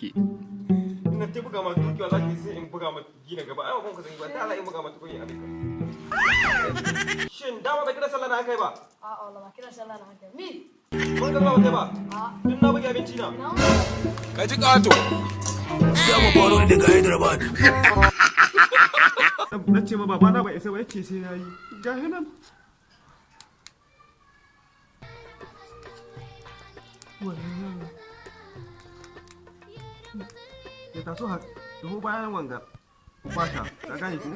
saki. Ina ta buga ma dukiya za ki sai in buga ma gina gaba. Ai ba ka zai ba ta la in buga ma tukuyi a duka. Shin dama ba kira sallah na kai ba? A'a wallahi ba kira sallah na kai. Mi? Mun ga ba kai ba? Duk na buga abinci na. Ka ji ƙato. Za mu faro ne daga Hyderabad. Na ce ma babana ba isa ba yace sai yayi. Ga hinan. Ya taso ha, taho bayan wanga, kwasha, ka gane ko?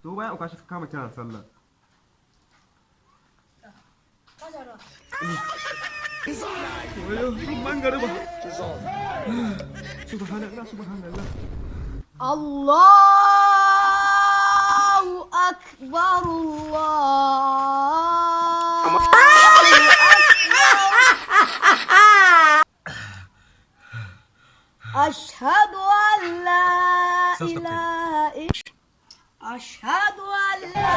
Taho bayan kwasha ka kama kiran sallah. Wayo, mangariba. Subhanallah, subhanallah. Allahu akbar Allah. أشهد أن لا إله أشهد أن لا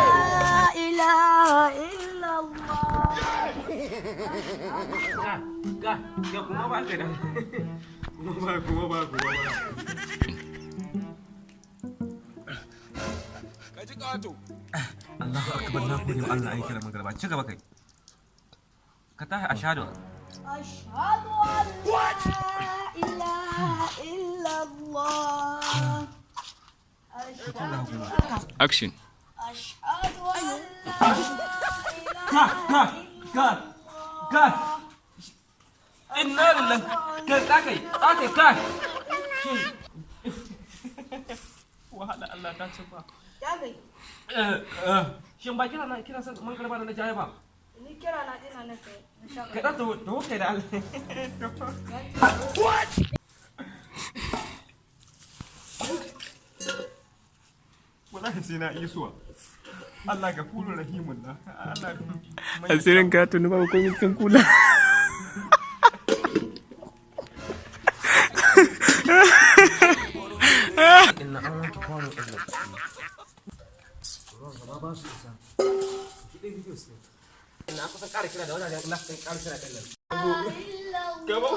إله إلا الله. Ka ji ƙato. Allahu akbar, na gode wa Allah aiki da magarba. Ci gaba kai. Ka tahi ashhadu. أشهد أن لا إله إلا الله. Action. أشهد أن Ka. Inna lillahi. Ka kai. Wahala Allah ta ci ba. Shin ba kira san man karba da na jaye ba? Ni kira na ina na kai. Kai da to kai da Allah. Wallahi sai na isuwa. Allah ga fulu rahimun na. Allah Asirin ka tuni ba komai cikin kula. inna an wanke kwano ɗin nan. Ruwan ba su isa. Kiɗin videos ne. Ina kusan ƙara kira da wajen last ɗin ƙara kira ɗin nan. Gaba?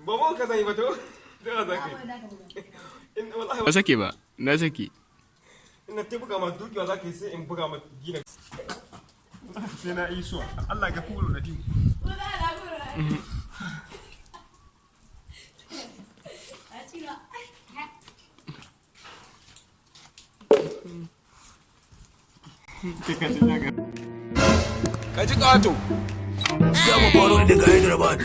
Ba mu ka zai ba to? Da za ka yi. Ba sake ba, na saki. Ina ta buga ma dukiya za ka yi sai in buga ma gina. Sai na yi suwa. Allah ga fulu rahimun. Ka ji ƙato. Za mu faro ne daga Hyderabad.